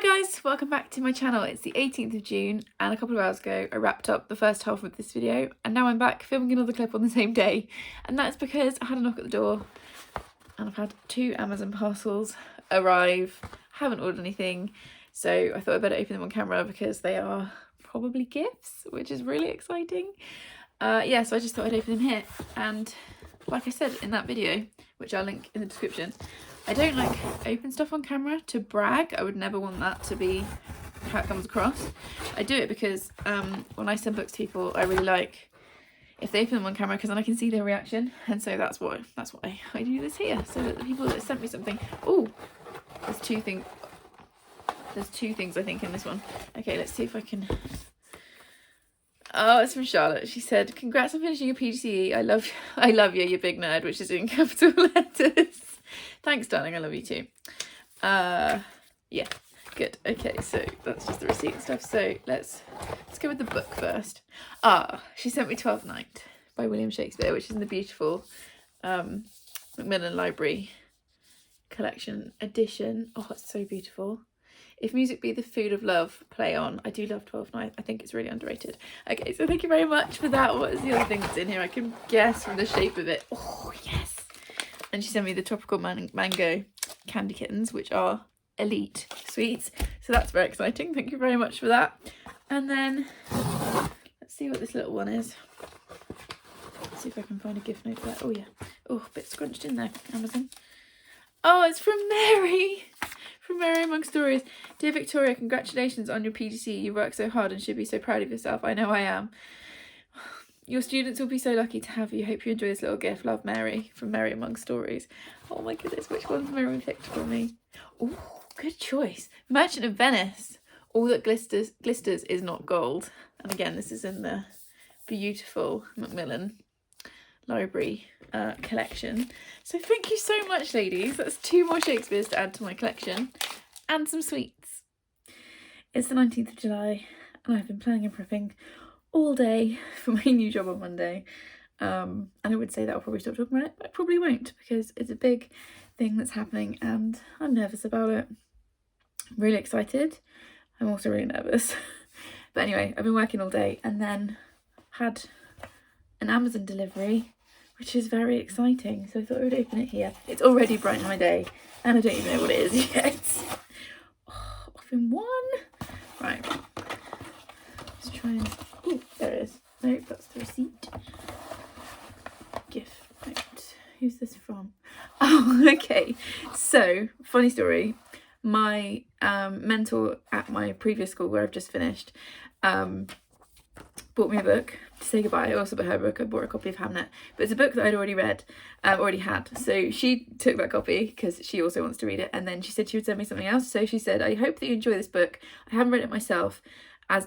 Hi guys, welcome back to my channel. It's the 18th of June and a couple of hours ago I wrapped up the first half of this video and now I'm back filming another clip on the same day, and that's because I had a knock at the door and I've had 2 Amazon parcels arrive. I haven't ordered anything, so I thought I'd better open them on camera because they are probably gifts, which is really exciting. Yeah, so I just thought I'd open them here, and like I said in that video, which I'll link in the description, I don't like open stuff on camera to brag. I would never want that to be how it comes across. I do it because when I send books to people, I really like if they open them on camera because then I can see their reaction, and so that's why I do this here, so that the people that sent me something. Oh, there's two things I think in this one. Okay, let's see if I can. Oh, it's from Charlotte. She said, "Congrats on finishing your PGCE. I love you, you big nerd," which is in capital letters. Thanks, darling. I love you too. Yeah, good. Okay, so that's just the receipt and stuff. So let's go with the book first. She sent me Twelfth Night by William Shakespeare, which is in the beautiful Macmillan Library collection edition. Oh, it's so beautiful. If music be the food of love, play on. I do love 12th Night. I think it's really underrated. Okay, so thank you very much for that. What is the other thing that's in here? I can guess from the shape of it. Oh, yes. And she sent me the tropical mango candy kittens, which are elite sweets. So that's very exciting. Thank you very much for that. And then let's see what this little one is. Let's see if I can find a gift note for that. Oh, yeah. Oh, a bit scrunched in there. Amazon. Oh, it's from Mary. From Mary Among Stories. Dear Victoria, congratulations on your PGCE. You worked so hard and should be so proud of yourself. I know I am. Your students will be so lucky to have you. Hope you enjoy this little gift. Love, Mary. From Mary Among Stories. Oh my goodness, which one's Mary picked for me? Oh, good choice. Merchant of Venice. All that glisters is not gold. And again, this is in the beautiful Macmillan Library collection. So thank you so much, ladies. That's 2 more Shakespeares to add to my collection and some sweets. It's the 19th of July and I've been planning and prepping all day for my new job on Monday, and I would say that I'll probably stop talking about it, but I probably won't because it's a big thing that's happening and I'm nervous about it. I'm really excited. I'm also really nervous. But anyway, I've been working all day and then had an Amazon delivery, which is very exciting, so I thought I would open it here. It's already brightened my day and I don't even know what it is yet. Oh, off in one. Right, let's try and... Oh, there it is. Nope, that's the receipt. Gift note. Who's this from? Oh, okay. So, funny story. My mentor at my previous school where I've just finished bought me a book to say goodbye. I also bought her a book. I bought a copy of Hamnet, but it's a book that I'd already read, already had. So she took that copy because she also wants to read it, and then she said she would send me something else. So she said, "I hope that you enjoy this book. I haven't read it myself,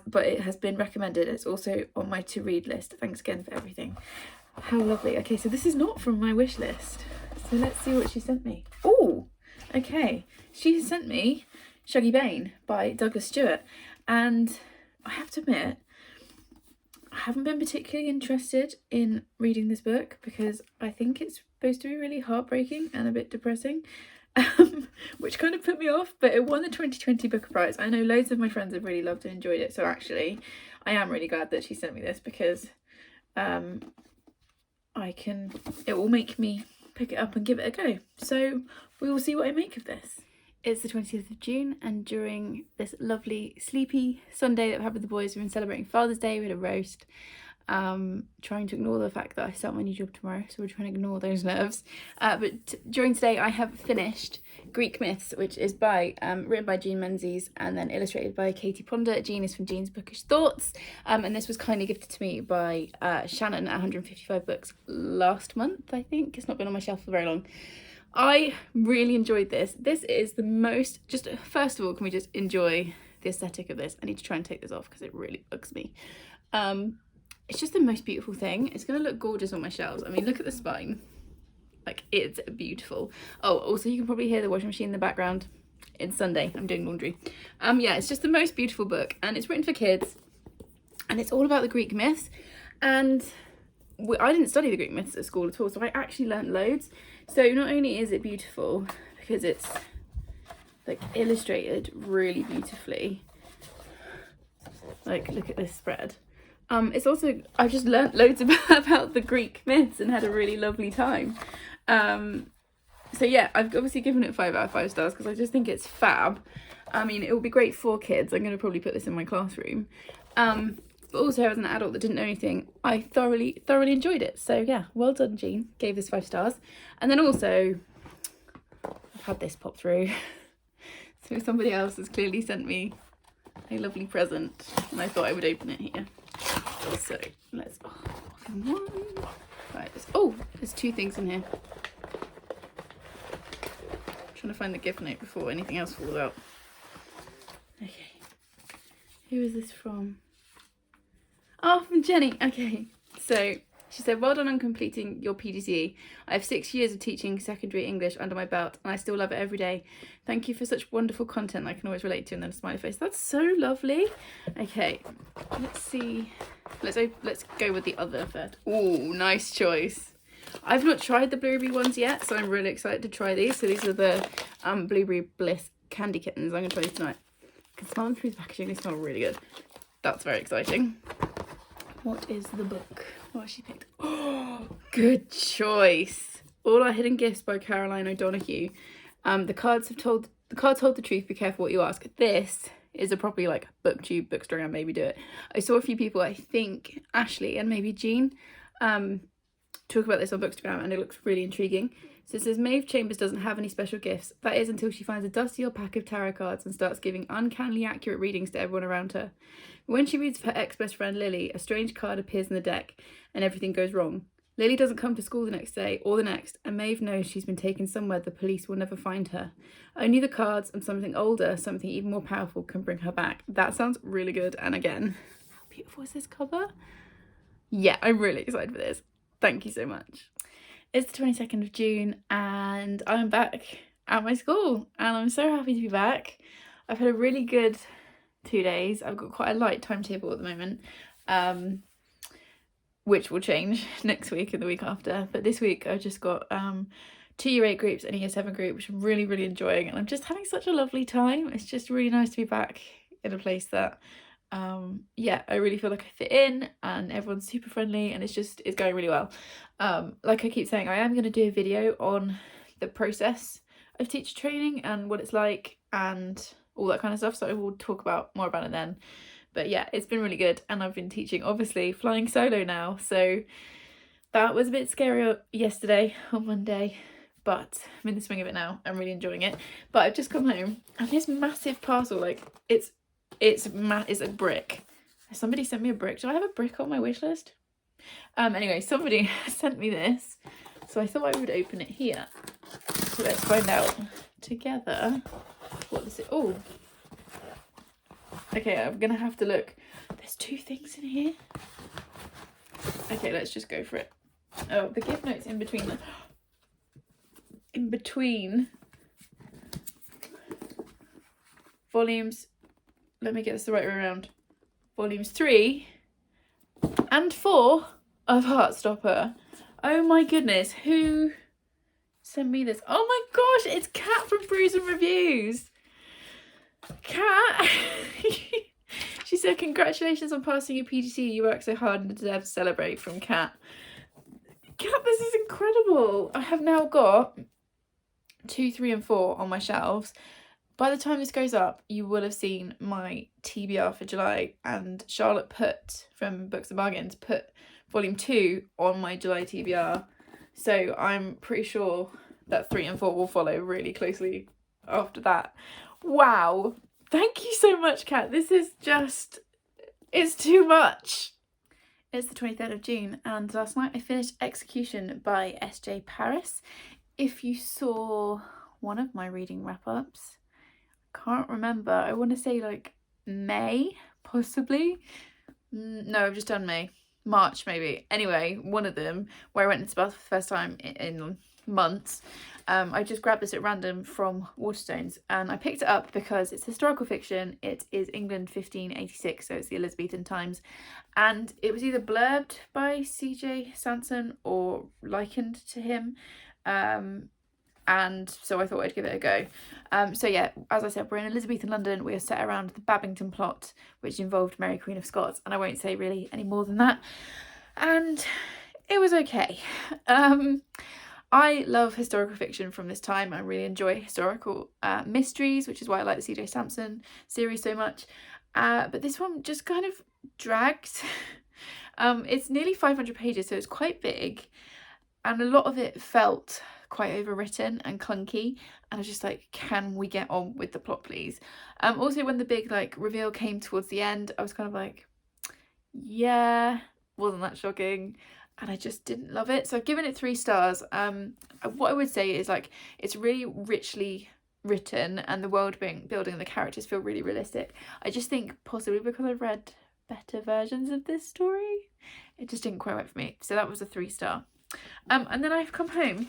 but it has been recommended. It's also on my to-read list. Thanks again for everything." How lovely. Okay, so this is not from my wish list. So let's see what she sent me. Oh, okay. She has sent me Shuggie Bain by Douglas Stewart, and I have to admit, I haven't been particularly interested in reading this book because I think it's supposed to be really heartbreaking and a bit depressing, which kind of put me off, but it won the 2020 Booker Prize. I know loads of my friends have really loved and enjoyed it, so actually I am really glad that she sent me this because it will make me pick it up and give it a go. So we will see what I make of this. It's the 20th of June, and during this lovely sleepy Sunday that we had with the boys, we've been celebrating Father's Day. We had a roast, trying to ignore the fact that I start my new job tomorrow, so we're trying to ignore those nerves. But during today I have finished Greek Myths, which is written by Jean Menzies and then illustrated by Katie Ponder. Jean is from Jean's Bookish Thoughts, and this was kindly gifted to me by Shannon at 155 Books last month, I think. It's not been on my shelf for very long. I really enjoyed this. This is the most, first of all, can we just enjoy the aesthetic of this? I need to try and take this off because it really bugs me. It's just the most beautiful thing. It's going to look gorgeous on my shelves. I mean, look at the spine. Like, it's beautiful. Oh, also you can probably hear the washing machine in the background. It's Sunday. I'm doing laundry. Yeah, it's just the most beautiful book, and it's written for kids, and it's all about the Greek myths. And I didn't study the Greek myths at school at all, so I actually learnt loads. So not only is it beautiful because it's like illustrated really beautifully. Like, look at this spread. It's also, I just learnt loads about the Greek myths and had a really lovely time. So yeah, I've obviously given it 5 out of 5 stars because I just think it's fab. I mean, it will be great for kids. I'm going to probably put this in my classroom. But also as an adult that didn't know anything, I thoroughly enjoyed it. So yeah, well done, Jean. Gave this 5 stars. And then also, I've had this pop through. So somebody else has clearly sent me a lovely present, and I thought I would open it here. So let's, right, there's 2 things in here. I'm trying to find the gift note before anything else falls out. Okay, who is this from? Oh, from Jenny. Okay, so she said, well done on completing your PGCE. I have 6 years of teaching secondary English under my belt and I still love it every day. Thank you for such wonderful content I can always relate to, and then a smiley face. That's so lovely. Okay, let's see. Let's go with the other first. Oh, nice choice. I've not tried the blueberry ones yet, so I'm really excited to try these. So these are the Blueberry Bliss candy kittens. I'm going to try these tonight. I can smell them through the packaging. They smell really good. That's very exciting. What is the book? What has she picked? Oh, good choice. All Our Hidden Gifts by Caroline O'Donoghue. The cards hold the truth. Be careful what you ask. This is a properly like booktube, bookstagram, maybe do it. I saw a few people, I think Ashley and maybe Jean, talk about this on Bookstagram, and it looks really intriguing. So it says Maeve Chambers doesn't have any special gifts. That is until she finds a dusty old pack of tarot cards and starts giving uncannily accurate readings to everyone around her. When she reads for her ex-best friend Lily, a strange card appears in the deck and everything goes wrong. Lily doesn't come to school the next day or the next, and Maeve knows she's been taken somewhere the police will never find her. Only the cards and something older, something even more powerful, can bring her back. That sounds really good. And again, how beautiful is this cover? Yeah, I'm really excited for this. Thank you so much. It's the 22nd of June and I'm back at my school and I'm so happy to be back. I've had a really good 2 days. I've got quite a light timetable at the moment, which will change next week and the week after. But this week I've just got 2 Year 8 groups and a Year 7 group, which I'm really enjoying, and I'm just having such a lovely time. It's just really nice to be back in a place that yeah, I really feel like I fit in and everyone's super friendly and it's going really well. Like I keep saying, I am going to do a video on the process of teacher training and what it's like and all that kind of stuff, so I will talk more about it then. But yeah, it's been really good, and I've been teaching, obviously, flying solo now, so that was a bit scary yesterday on Monday, but I'm in the swing of it now. I'm really enjoying it. But I've just come home and this massive parcel, like it's a brick. Somebody sent me a brick. Do I have a brick on my wish list? Anyway, somebody sent me this, so I thought I would open it here. So let's find out together what this is. Oh, okay, I'm gonna have to look. There's 2 things in here. Okay, let's just go for it. Oh, the gift note's in between volumes. Let me get this the right way around. Volumes 3 and 4 of Heartstopper. Oh my goodness, who sent me this? Oh my gosh, it's Kat from Brews and Reviews. Kat, she said, congratulations on passing your PGC. You worked so hard and deserve to celebrate. From Kat. Kat, this is incredible. I have now got 2, 3 and 4 on my shelves. By the time this goes up, you will have seen my TBR for July, and Charlotte from Books and Bargains put volume 2 on my July TBR. So I'm pretty sure that 3 and 4 will follow really closely after that. Wow. Thank you so much, Kat. This is just, it's too much. It's the 23rd of June and last night I finished Execution by S.J. Paris. If you saw one of my reading wrap-ups, can't remember, I want to say like May, possibly. No, I've just done May. March maybe. Anyway, one of them where I went into bath for the first time in months. I just grabbed this at random from Waterstones and I picked it up because it's historical fiction. It is England 1586, so it's the Elizabethan times, and it was either blurbed by C.J. Sanson or likened to him. and so I thought I'd give it a go. So yeah, as I said, we're in Elizabethan London. We are set around the Babington plot, which involved Mary Queen of Scots, and I won't say really any more than that. And it was okay. I love historical fiction from this time. I really enjoy historical mysteries, which is why I like the C.J. Sampson series so much. But this one just kind of dragged. It's nearly 500 pages, so it's quite big, and a lot of it felt quite overwritten and clunky, and I was just like, can we get on with the plot, please? Also, when the big like reveal came towards the end, I was kind of like, yeah, wasn't that shocking? And I just didn't love it, so I've given it 3 stars. What I would say is like it's really richly written, and the world building and the characters feel really realistic. I just think possibly because I've read better versions of this story, it just didn't quite work for me. So that was a 3-star. And then I've come home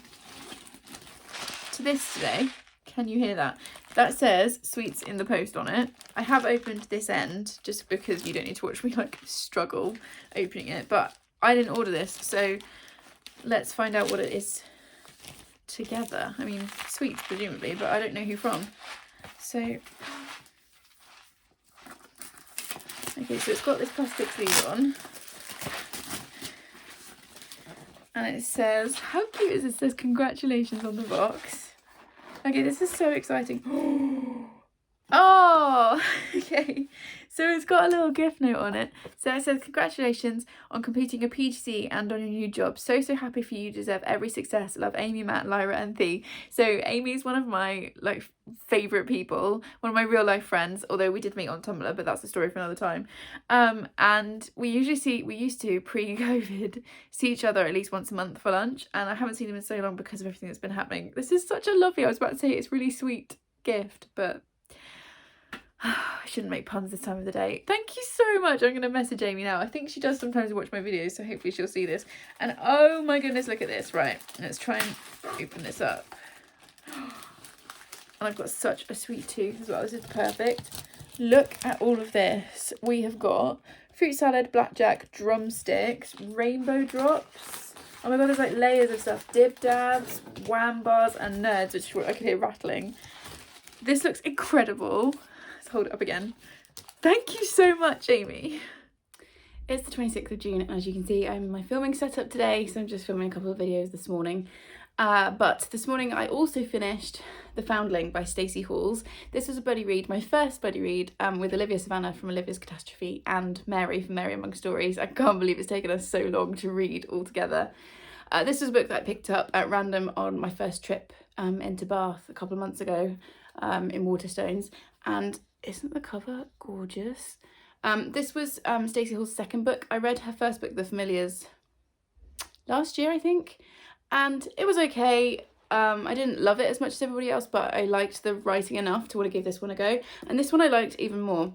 to this today. Can you hear that? That says sweets in the post on it. I have opened this end just because you don't need to watch me like struggle opening it, but I didn't order this, so let's find out what it is together. I mean, sweets presumably, but I don't know who from. So, okay, so it's got this plastic sleeve on. And it says, how cute is this? It says congratulations on the box. Okay, this is so exciting. Oh, okay. So it's got a little gift note on it. So it says, congratulations on completing a PhD and on your new job. So happy for you. Deserve every success. Love, Amy, Matt, Lyra and Thee. So Amy's one of my like favourite people. One of my real life friends. Although we did meet on Tumblr, but that's a story for another time. And we used to pre-COVID see each other at least once a month for lunch. And I haven't seen him in so long because of everything that's been happening. This is such a lovely, I was about to say it's really sweet gift, but I shouldn't make puns this time of the day. Thank you so much. I'm going to message Amy now. I think she does sometimes watch my videos, so hopefully she'll see this. And oh my goodness, look at this. Right, let's try and open this up. And I've got such a sweet tooth as well. This is perfect. Look at all of this. We have got fruit salad, blackjack, drumsticks, rainbow drops. Oh my god, there's like layers of stuff. Dib dabs, wham bars, and nerds, which I could hear rattling. This looks incredible. Hold it up again. Thank you so much, Amy. It's the 26th of June, and as you can see, I'm in my filming setup today, so I'm just filming a couple of videos this morning. But this morning I also finished The Foundling by Stacey Halls. This was a buddy read, my first buddy read, with Olivia Savannah from Olivia's Catastrophe and Mary from Mary Among Stories. I can't believe it's taken us so long to read all together. This was a book that I picked up at random on my first trip into Bath a couple of months ago in Waterstones, and isn't the cover gorgeous? This was Stacey Hall's second book. I read her first book, The Familiars, last year, I think, and it was okay. I didn't love it as much as everybody else, but I liked the writing enough to want to give this one a go. And this one I liked even more.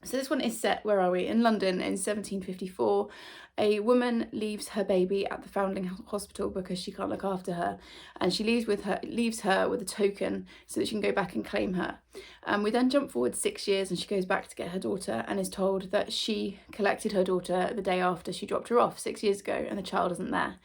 So this one is set, where are we? In London in 1754. A woman leaves her baby at the Foundling hospital because she can't look after her, and she leaves her with a token so that she can go back and claim her. We then jump forward 6 years, and she goes back to get her daughter and is told that she collected her daughter the day after she dropped her off 6 years ago, and the child isn't there.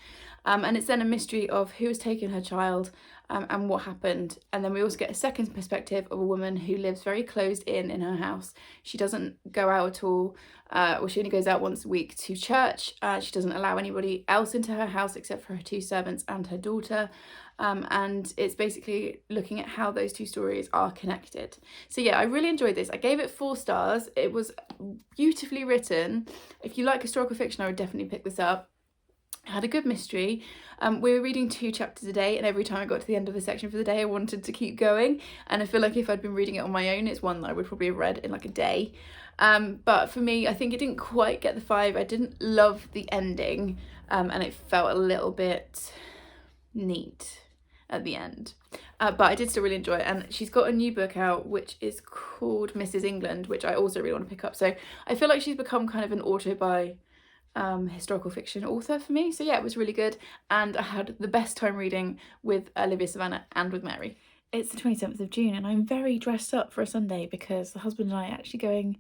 And it's then a mystery of who has taken her child and what happened. And then we also get a second perspective of a woman who lives very closed in her house. She doesn't go out at all, or she only goes out once a week to church. She doesn't allow anybody else into her house except for her 2 servants and her daughter. And it's basically looking at how those 2 stories are connected. So yeah, I really enjoyed this. I gave it 4 stars. It was beautifully written. If you like historical fiction, I would definitely pick this up. It had a good mystery. We were reading 2 chapters a day, and every time I got to the end of the section for the day I wanted to keep going, and I feel like if I'd been reading it on my own, it's one that I would probably have read in like a day. But for me, I think it didn't quite get the 5. I didn't love the ending, and it felt a little bit neat at the end. But I did still really enjoy it, and she's got a new book out which is called Mrs. England, which I also really want to pick up. So I feel like she's become kind of an historical fiction author for me. So yeah, it was really good, and I had the best time reading with Olivia Savannah and with Mary. It's the 27th of June, and I'm very dressed up for a Sunday because the husband and I are actually going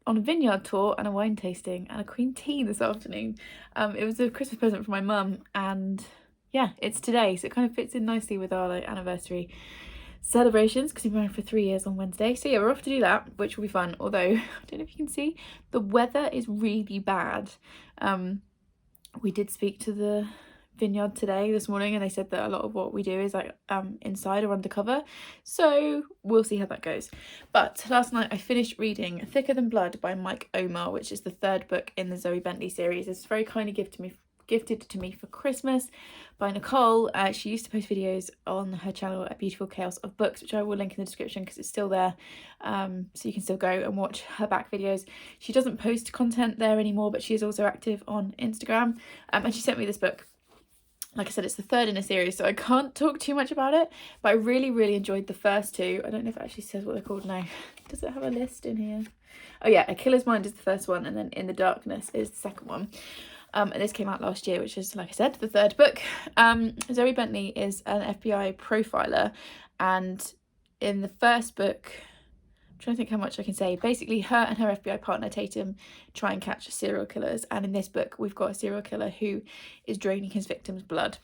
on a vineyard tour and a wine tasting and a Queen tea this afternoon. It was a Christmas present from my mum, and yeah, it's today, so it kind of fits in nicely with our like anniversary celebrations because we've been married for 3 years on Wednesday. So yeah, we're off to do that, which will be fun. Although I don't know if you can see, the weather is really bad. We did speak to the vineyard this morning, and they said that a lot of what we do is like inside or undercover, so we'll see how that goes. But last night I finished reading Thicker Than Blood by Mike Omar, which is the 3rd book in the Zoe Bentley series. It's very kindly gifted to me for Christmas by Nicole. She used to post videos on her channel at Beautiful Chaos of Books, which I will link in the description because it's still there, so you can still go and watch her back videos. She doesn't post content there anymore, but she is also active on Instagram, and she sent me this book. Like I said, it's the 3rd in a series, so I can't talk too much about it, but I really enjoyed the first 2. I don't know if it actually says what they're called now. Does it have a list in here? Oh yeah, A Killer's Mind is the first one, and then In the Darkness is the second one. And this came out last year, which is, like I said, the 3rd book. Zoe Bentley is an FBI profiler, and in the first book, I'm trying to think how much I can say. Basically, her and her FBI partner Tatum try and catch serial killers, and in this book we've got a serial killer who is draining his victims' blood,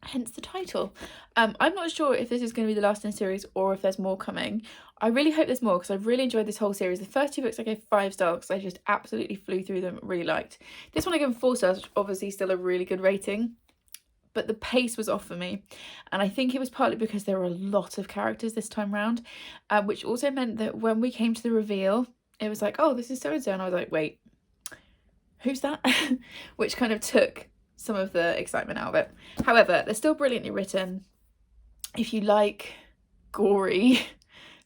hence the title. I'm not sure if this is going to be the last in the series or if there's more coming. I really hope there's more because I've really enjoyed this whole series. The first 2 books I gave 5 stars because I just absolutely flew through them, really liked. This one I gave 4 stars, which obviously still a really good rating, but the pace was off for me, and I think it was partly because there were a lot of characters this time round, which also meant that when we came to the reveal, it was like, oh, this is so and so, and I was like, wait, who's that? Which kind of took some of the excitement out of it. However, they're still brilliantly written. If you like gory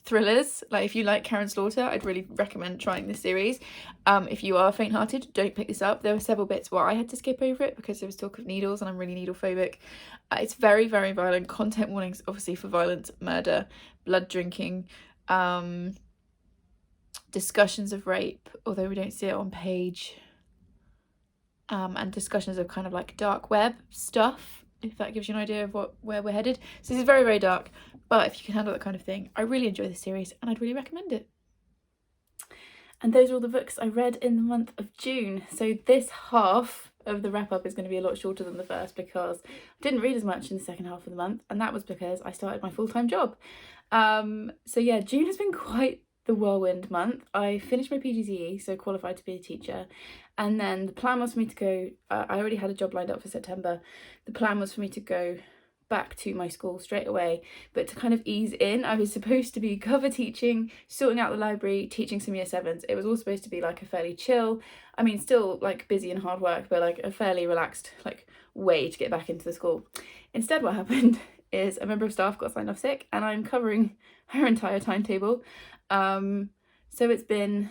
thrillers, like if you like Karen Slaughter, I'd really recommend trying this series. If you are faint-hearted, don't pick this up. There were several bits where I had to skip over it because there was talk of needles, and I'm really needle phobic. It's very violent. Content warnings obviously for violence, murder, blood drinking, discussions of rape, although we don't see it on page, and discussions of kind of like dark web stuff, if that gives you an idea of where we're headed. So this is very dark, but if you can handle that kind of thing, I really enjoy this series and I'd really recommend it. And those are all the books I read in the month of June. So this half of the wrap up is going to be a lot shorter than the first because I didn't read as much in the second half of the month, and that was because I started my full-time job. So yeah, June has been quite the whirlwind month. I finished my PGCE, so qualified to be a teacher, and then the plan was for me to go, I already had a job lined up for September. The plan was for me to go back to my school straight away, but to kind of ease in, I was supposed to be cover teaching, sorting out the library, teaching some year 7s. It was all supposed to be like a fairly chill, I mean still like busy and hard work, but like a fairly relaxed like way to get back into the school. Instead what happened is a member of staff got signed off sick and I'm covering her entire timetable. So it's been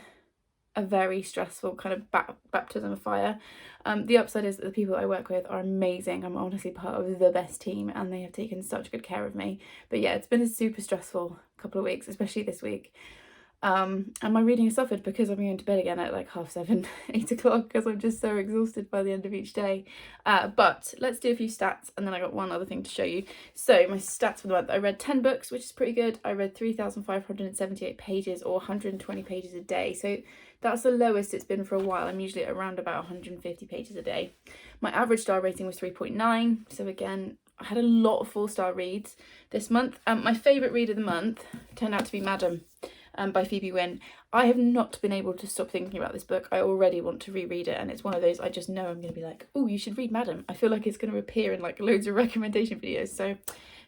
a very stressful kind of baptism of fire. The upside is that the people I work with are amazing. I'm honestly part of the best team and they have taken such good care of me. But yeah, it's been a super stressful couple of weeks, especially this week. And my reading has suffered because I'm going to bed again at like 7:30, 8 o'clock because I'm just so exhausted by the end of each day. But let's do a few stats and then I got one other thing to show you. So my stats for the month: I read 10 books, which is pretty good. I read 3,578 pages or 120 pages a day. So that's the lowest it's been for a while. I'm usually at around about 150 pages a day. My average star rating was 3.9. So again, I had a lot of 4-star reads this month. My favourite read of the month turned out to be Madam, by Phoebe Wynne. I have not been able to stop thinking about this book. I already want to reread it, and it's one of those I just know I'm going to be like, oh, you should read Madam. I feel like it's going to appear in like loads of recommendation videos, so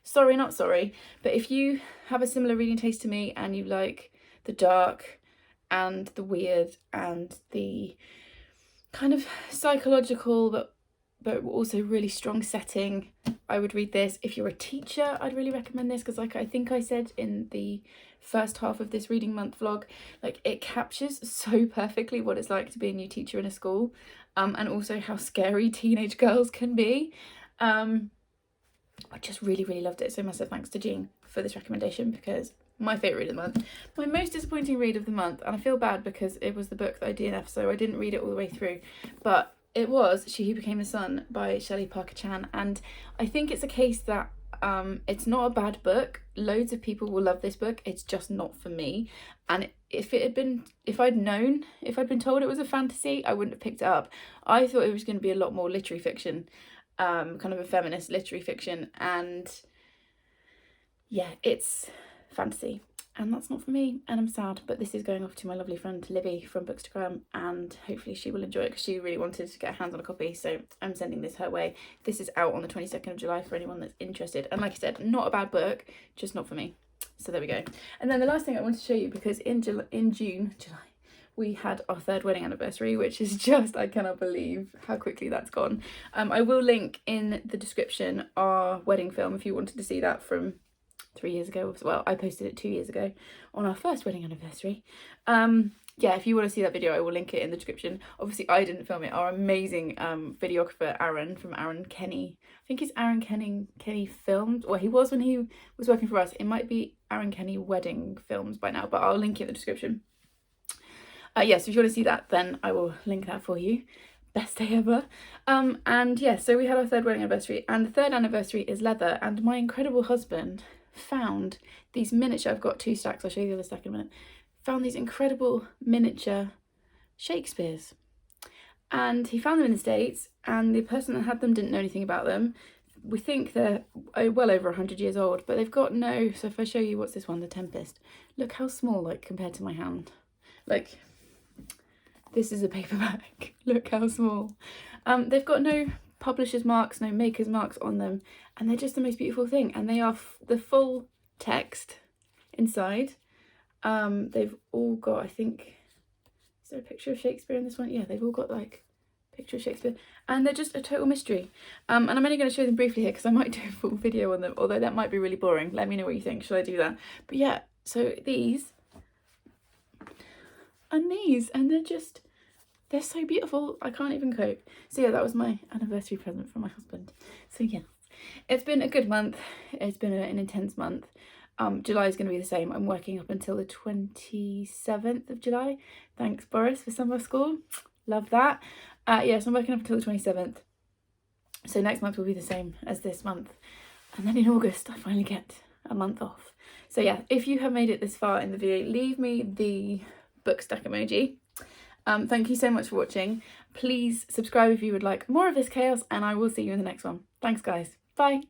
sorry not sorry. But if you have a similar reading taste to me and you like the dark and the weird and the kind of psychological but also really strong setting, I would read this. If you're a teacher, I'd really recommend this because like I think I said in the first half of this reading month vlog, like it captures so perfectly what it's like to be a new teacher in a school, and also how scary teenage girls can be. I just really loved it. So massive thanks to Jean for this recommendation because my favourite read of the month. My most disappointing read of the month, and I feel bad because it was the book that I DNF'd, so I didn't read it all the way through, but it was She Who Became the Sun by Shelley Parker Chan, and I think it's a case that it's not a bad book. Loads of people will love this book. It's just not for me. And if I'd been told it was a fantasy, I wouldn't have picked it up. I thought it was going to be a lot more literary fiction. kind of a feminist literary fiction, and yeah, it's fantasy, and that's not for me, and I'm sad, but this is going off to my lovely friend Libby from Bookstagram, and hopefully she will enjoy it because she really wanted to get her hands on a copy, so I'm sending this her way. This is out on the 22nd of July for anyone that's interested, and like I said, not a bad book, just not for me. So there we go. And then the last thing I want to show you, because in July, we had our 3rd wedding anniversary, which is just, I cannot believe how quickly that's gone. I will link in the description our wedding film if you wanted to see that from 3 years ago. Well, I posted it 2 years ago on our 1st wedding anniversary. Yeah, if you want to see that video, I will link it in the description. Obviously, I didn't film it. Our amazing videographer, Aaron, from Aaron Kenny. I think it's Aaron Kenny Filmed. Well, he was when he was working for us. It might be Aaron Kenny Wedding Films by now, but I'll link it in the description. Yes, if you want to see that, then I will link that for you. Best day ever. And yeah, so we had our 3rd wedding anniversary, and the 3rd anniversary is leather, and my incredible husband found these miniature, I've got 2 stacks, I'll show you the other stack in a minute, found these incredible miniature Shakespeares, and he found them in the States, and the person that had them didn't know anything about them. We think they're well over 100 years old, but they've got no, so if I show you, what's this one, The Tempest, look how small, like, compared to my hand, like, this is a paperback, look how small. They've got no publisher's marks, no maker's marks on them, and they're just the most beautiful thing, and they are the full text inside. They've all got, I think, is there a picture of Shakespeare in this one? Yeah, they've all got like a picture of Shakespeare, and they're just a total mystery. And I'm only going to show them briefly here because I might do a full video on them, although that might be really boring. Let me know what you think. Should I do that? But yeah, so these and these, and they're so beautiful, I can't even cope. So yeah, that was my anniversary present from my husband. So yeah, it's been a good month. It's been an intense month. July is going to be the same. I'm working up until the 27th of July. Thanks, Boris, for summer school. Love that. Yeah, so I'm working up until the 27th. So next month will be the same as this month. And then in August, I finally get a month off. So yeah, if you have made it this far in the video, leave me the book stack emoji. Thank you so much for watching. Please subscribe if you would like more of this chaos, and I will see you in the next one. Thanks, guys. Bye.